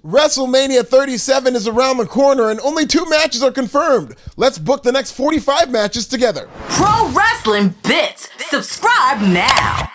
WrestleMania 37 is around the corner and only 2 matches are confirmed. Let's book the next 45 matches together. Pro Wrestling Bits. Subscribe now.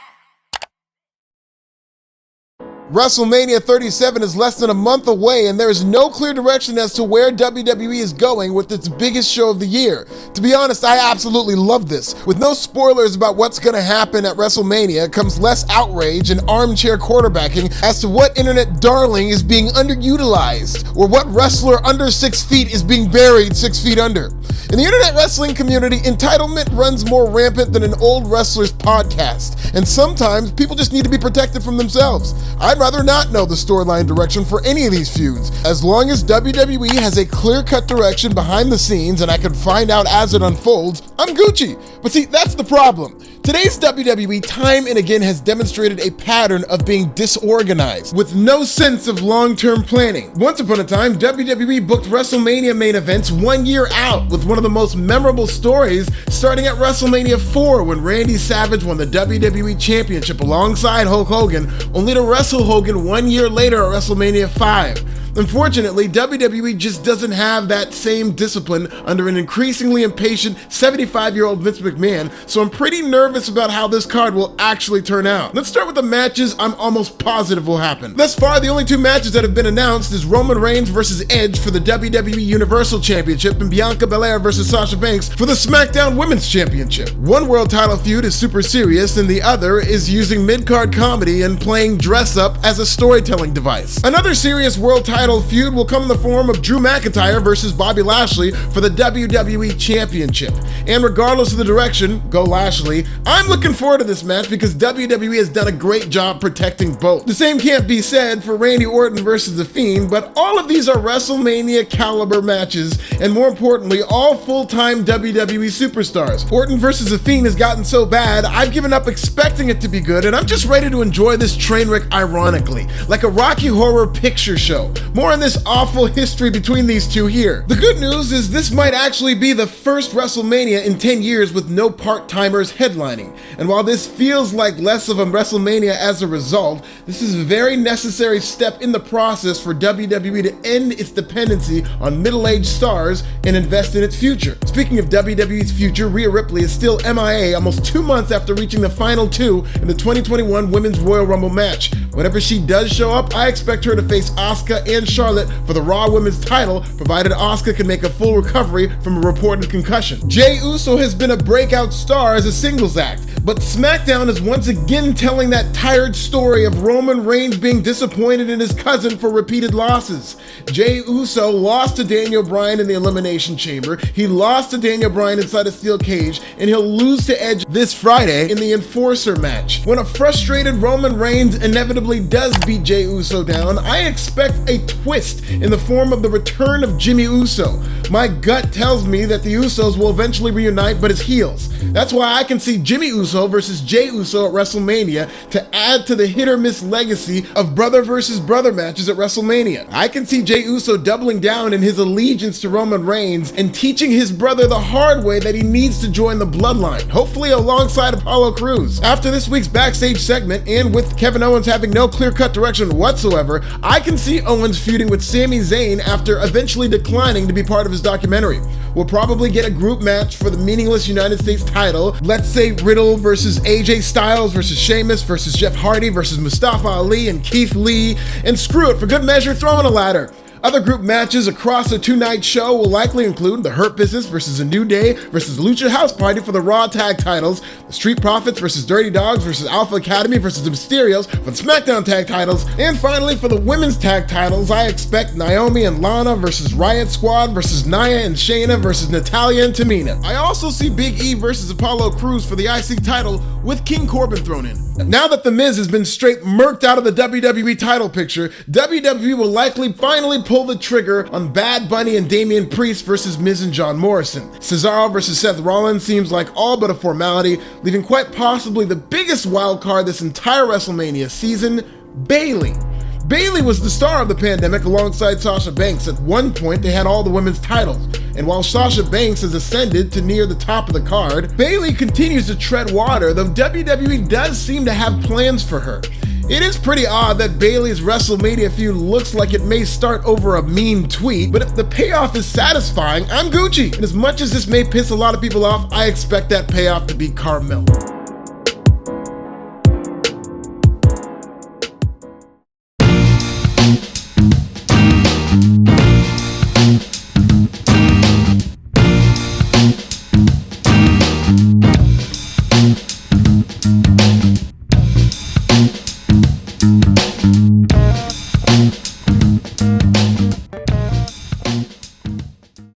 WrestleMania 37 is less than a month away and there is no clear direction as to where WWE is going with its biggest show of the year. To be honest, I absolutely love this. With no spoilers about what's going to happen at WrestleMania comes less outrage and armchair quarterbacking as to what internet darling is being underutilized or what wrestler under 6 feet is being buried 6 feet under. In the internet wrestling community, entitlement runs more rampant than an old wrestler's podcast, and sometimes people just need to be protected from themselves. I'd rather not know the storyline direction for any of these feuds. As long as WWE has a clear-cut direction behind the scenes and I can find out as it unfolds, I'm Gucci. But see, that's the problem. Today's WWE time and again has demonstrated a pattern of being disorganized, with no sense of long-term planning. Once upon a time, WWE booked WrestleMania main events 1 year out, with one of the most memorable stories starting at WrestleMania 4 when Randy Savage won the WWE Championship alongside Hulk Hogan, only to wrestle Hogan 1 year later at WrestleMania 5. Unfortunately, WWE just doesn't have that same discipline under an increasingly impatient 75-year-old Vince McMahon, so I'm pretty nervous about how this card will actually turn out. Let's start with the matches I'm almost positive will happen. Thus far, the only 2 matches that have been announced is Roman Reigns versus Edge for the WWE Universal Championship and Bianca Belair versus Sasha Banks for the SmackDown Women's Championship. One world title feud is super serious and the other is using mid-card comedy and playing dress-up as a storytelling device. Another serious world title feud will come in the form of Drew McIntyre versus Bobby Lashley for the WWE Championship. And regardless of the direction, go Lashley, I'm looking forward to this match because WWE has done a great job protecting both. The same can't be said for Randy Orton versus The Fiend, but all of these are WrestleMania caliber matches, and more importantly, all full-time WWE superstars. Orton versus The Fiend has gotten so bad, I've given up expecting it to be good, and I'm just ready to enjoy this train wreck ironically, like a Rocky Horror Picture Show. More on this awful history between these two here. The good news is this might actually be the first WrestleMania in 10 years with no part-timers headlining. And while this feels like less of a WrestleMania as a result, this is a very necessary step in the process for WWE to end its dependency on middle-aged stars and invest in its future. Speaking of WWE's future, Rhea Ripley is still MIA almost 2 months after reaching the final 2 in the 2021 Women's Royal Rumble match. Whenever she does show up, I expect her to face Asuka and Charlotte for the Raw Women's title, provided Asuka can make a full recovery from a reported concussion. Jey Uso has been a breakout star as a singles act, but SmackDown is once again telling that tired story of Roman Reigns being disappointed in his cousin for repeated losses. Jey Uso lost to Daniel Bryan in the Elimination Chamber, he lost to Daniel Bryan inside a steel cage, and he'll lose to Edge this Friday in the Enforcer match. When a frustrated Roman Reigns inevitably does beat Jey Uso down, I expect a twist in the form of the return of Jimmy Uso. My gut tells me that the Usos will eventually reunite, but as heels. That's why I can see Jimmy Uso versus Jey Uso at WrestleMania to add to the hit-or-miss legacy of brother versus brother matches at WrestleMania. I can see Jey Uso doubling down in his allegiance to Roman Reigns and teaching his brother the hard way that he needs to join the bloodline, hopefully alongside Apollo Crews. After this week's backstage segment, and with Kevin Owens having no clear-cut direction whatsoever, I can see Owens feuding with Sami Zayn after eventually declining to be part of his documentary. We'll probably get a group match for the meaningless United States title. Let's say Riddle versus AJ Styles versus Sheamus versus Jeff Hardy versus Mustafa Ali and Keith Lee, and screw it, for good measure, throw in a ladder. Other group matches across the 2-night show will likely include the Hurt Business versus A New Day versus Lucha House Party for the Raw Tag titles, the Street Profits versus Dirty Dogs versus Alpha Academy versus the Mysterios for the SmackDown Tag titles, and finally for the Women's Tag titles, I expect Naomi and Lana versus Riot Squad versus Nia and Shayna versus Natalya and Tamina. I also see Big E versus Apollo Crews for the IC title with King Corbin thrown in. Now that The Miz has been straight murked out of the WWE title picture, WWE will likely finally pull the trigger on Bad Bunny and Damian Priest versus Miz and John Morrison. Cesaro versus Seth Rollins seems like all but a formality, leaving quite possibly the biggest wild card this entire WrestleMania season, Bayley. Bayley was the star of the pandemic alongside Sasha Banks. At one point, they had all the women's titles. And while Sasha Banks has ascended to near the top of the card, Bayley continues to tread water, though WWE does seem to have plans for her. It is pretty odd that Bayley's WrestleMania feud looks like it may start over a mean tweet, but if the payoff is satisfying, I'm Gucci. And as much as this may piss a lot of people off, I expect that payoff to be Carmella.